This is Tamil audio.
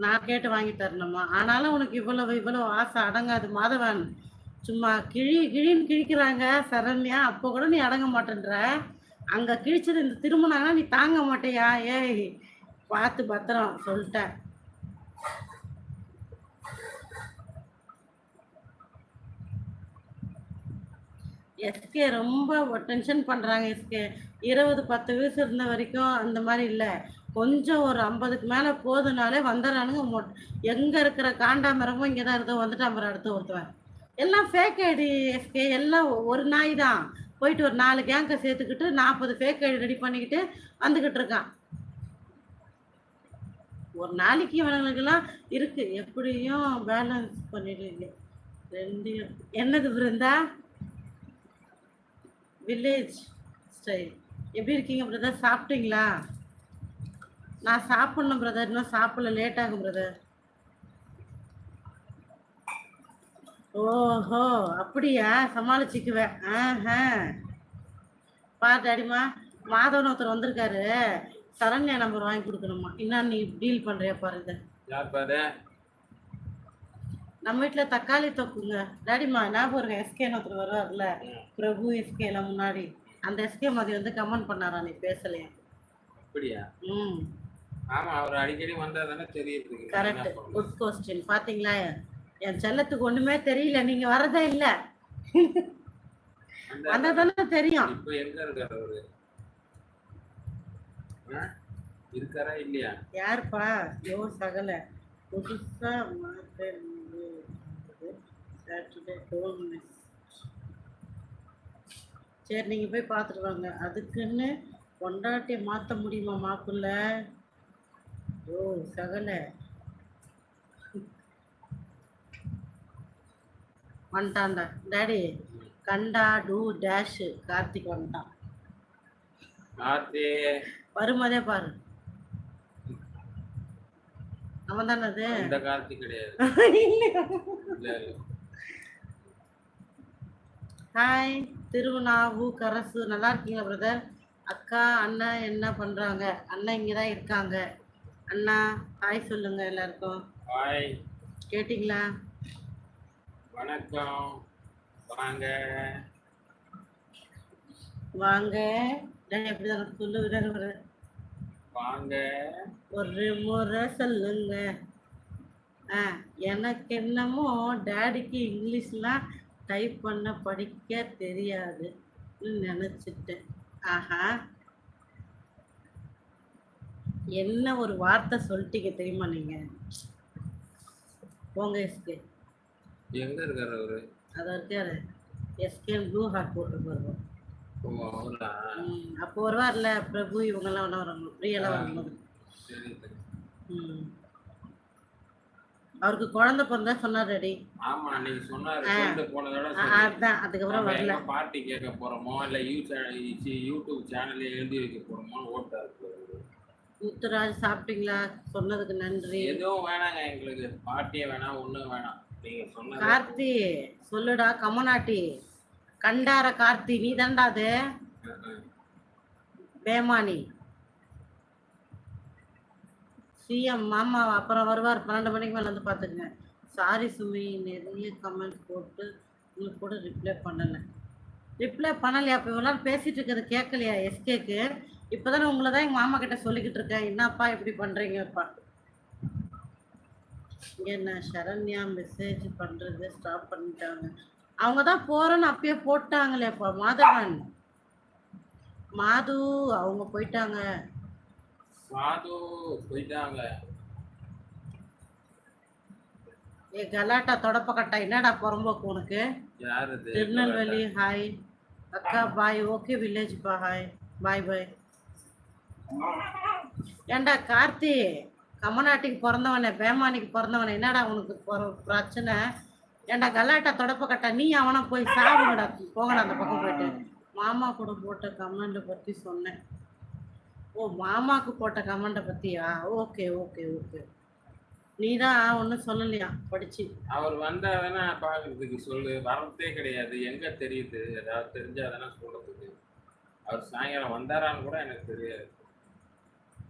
நான் கேட்டு வாங்கி தரணுமா? ஆனாலும் உனக்கு இவ்வளவு ஆசை அடங்காது மாதவன். சும்மா கிழின்னு கிழிக்கிறாங்க சரண்யா. அப்போ கூட நீ அடங்க மாட்டேன்ற. அங்க கிழிச்சது இந்த திரும்பினாங்கன்னா நீ தாங்க மாட்டேயா? ஏய் பார்த்து பத்திரம் சொல்லிட்டேன். எஸ்கே ரொம்ப டென்ஷன் பண்ணுறாங்க. எஸ்கே 20-10 வயசு இருந்த வரைக்கும் அந்த மாதிரி இல்லை. கொஞ்சம் ஒரு 50க்கு மேலே போதுனாலே வந்துடுறானுங்க. எங்கே இருக்கிற காண்டாமிரமும் இங்கே தான் இருந்தோம். வந்துட்டான் அடுத்து ஒருத்தவன். எல்லாம் ஃபேக் ஐடி எஸ்கே. எல்லாம் ஒரு நாய் தான் போயிட்டு ஒரு 4 கேங்கை சேர்த்துக்கிட்டு 40 ஃபேக் ஐடி ரெடி பண்ணிக்கிட்டு வந்துக்கிட்டு இருக்கான். ஒரு நாளைக்கு இவனுங்களுக்கெல்லாம் இருக்கு. எப்படியும் பேலன்ஸ் பண்ணிடுவீங்க ரெண்டையும். என்னது பிருந்தா? Village style. எப்படி இருக்கீங்க பிரதர்? சாப்பிட்டீங்களா? நான் சாப்பிட்ணும் பிரதர். இன்னும் சாப்பிடல, லேட் ஆகும் பிரதர். ஓஹோ அப்படியா? சமாளிச்சுக்குவேன். பாரு டாடிமா, மாதவன் ஒருத்தர் வந்திருக்காரு. சரண்யா நம்பர் வாங்கி கொடுக்கணுமா? என்ன நீ டீல் பண்றியா பாருங்க. நம்ம வீட்டில் தக்காளி தொக்குங்க டாடிமா. ஞாபகம் இருக்க எஸ்கேன்னு ஒருத்தர் வருவார்ல, பிரபு எஸ்கேல முன்னாடி. அந்த எஸ்கே மாதிரி வந்து கமெண்ட் பண்ணாரா நீ பேசலையா? அப்படியா? ஆமா, அவர் அடிக்கடி வந்தா தானே தெரியுது. Correct, good question. பாத்தீங்களா, என் செல்லத்துக்கு ஒண்ணுமே தெரியல. நீங்க வரதே இல்ல. வந்தா தானே தெரியும். இப்போ எங்க இருக்காரு அவரு? இருக்காரா இல்லையா? யாருப்பா? யோ சகல புதுசா மார்க்கெட் சாட்டர்டே டோல் மிஸ். சரி நீங்க போய் பார்த்துட்டு வாங்க. அதுக்குன்னு பொண்டாட்டியை மாற்ற முடியுமா மாக்குள்ள? ஓ சகல வந்துட்டான்டா டாடி. கண்டா டூ டேஷ் கார்த்திக் வந்துட்டான். வரும்போதே பாரு. அவன் தானே அது? இந்த கார்த்திக் கிடையாது. ஹாய் திருவண்ணாவு கரசு. நல்லா இருக்கீங்களா பிரதர்? அக்கா அண்ணா என்ன பண்றாங்க? அண்ணா இங்கதான் இருக்காங்க. அண்ணா ஹாய் சொல்லுங்க எல்லாருக்கும். ஹாய். கேட்டிங்களா? வணக்கம். வாங்க வாங்க. எப்படிதான் சொல்லு. வாங்க ஒரு முறை சொல்லுங்க. எனக்கு என்னமோ டேடிக்கு இங்கிலீஷ்லாம் டைப் பண்ண படிக்க தெரியாது நினச்சிட்டேன். ஆஹா, என்ன ஒரு வார்த்தை சொல்லிட்டீங்க தெரியுமா நீங்க? போங்க எஸ்கே. எங்க இருக்காரு அவரு? அதான் இருக்காரு. எஸ்கே ப்ளூ ஹார்ட் போட்டு வருவோம். அப்போ வருவார்ல பிரபு, இவங்கெல்லாம் ஒன்றா வரணும். ஃப்ரீயெல்லாம் வரும்போது. அவருக்கு குழந்தை பிறந்தா சொன்னார் ரெடி. ஆமா நீங்க சொன்னாரு. அதான் அதுக்கப்புறம் வரல. பார்ட்டி கேட்க போறோமோ இல்ல யூடியூப் சேனல்ல எழுதி வைக்க போறோமோ ஓட்டா இருக்கு. முத்துராஜ் சாப்பிட்டீங்களா? சொன்னதுக்கு நன்றி. எதுவும் வேணாங்க எங்களுக்கு. பார்ட்டியே வேணாம், ஒண்ணும் வேணாம். நீங்க சொன்ன கார்த்தி சொல்லுடா. கமநாட்டி கண்டார கார்த்தி நீ தான்டா அது. பேமானி சிஎம் மாமா அப்புறம் வருவார் 12 மணிக்கு மேலே வந்து பார்த்துக்குங்க. சாரி சுமி, நிறைய கமெண்ட் போட்டு உங்களுக்கு கூட ரிப்ளை பண்ணலையா? இப்போ இவ்வளோ பேசிட்டு இருக்கிறது கேட்கலையா எஸ்கேக்கு? இப்போ தானே உங்களை தான் எங்கள் மாமா கிட்ட சொல்லிக்கிட்டு இருக்கேன். என்னப்பா இப்படி பண்ணுறீங்கப்பா? என்ன சரண்யா மெசேஜ் பண்ணுறது ஸ்டாப் பண்ணிட்டாங்க. அவங்க தான் போகிறோன்னு அப்பயே போட்டாங்களேப்பா. மாதவன் மாது அவங்க போயிட்டாங்க. ஏ கலாட்டா தொடப்ப கட்டா என்னடா புறம்போக்கு உனக்கு? திருநெல்வேலி ஹாய் அக்கா பாய். ஓகே வில்லேஜ் பா ஹாய் பாய் பாய். ஏண்டா கார்த்தி, கமநாட்டிக்கு பிறந்தவனே பேமானிக்கு பிறந்தவனே, என்னடா உனக்கு பிரச்சனை? ஏண்டா கலாட்டா தொடப்ப கட்டா, நீ அவனை போய் சாப்பிடுடா. போங்கடா அந்த பக்கம் போயிட்டு. மாமா கூட போட்ட கமெண்ட்டை பற்றி சொன்னேன். ஓ மாமாவுக்கு போட்ட கமெண்ட்டை பற்றியா? Okay okay okay. நீ தான் ஒன்றும் சொல்லலையா படிச்சு? அவர் வந்தாதானே பார்க்கறதுக்கு சொல்லு. வரதே கிடையாது. எங்கே தெரியுது? ஏதாவது தெரிஞ்சாதானே சொல்கிறதுக்கு. அவர் சாயங்காலம் வந்தாரான்னு கூட எனக்கு தெரியாது.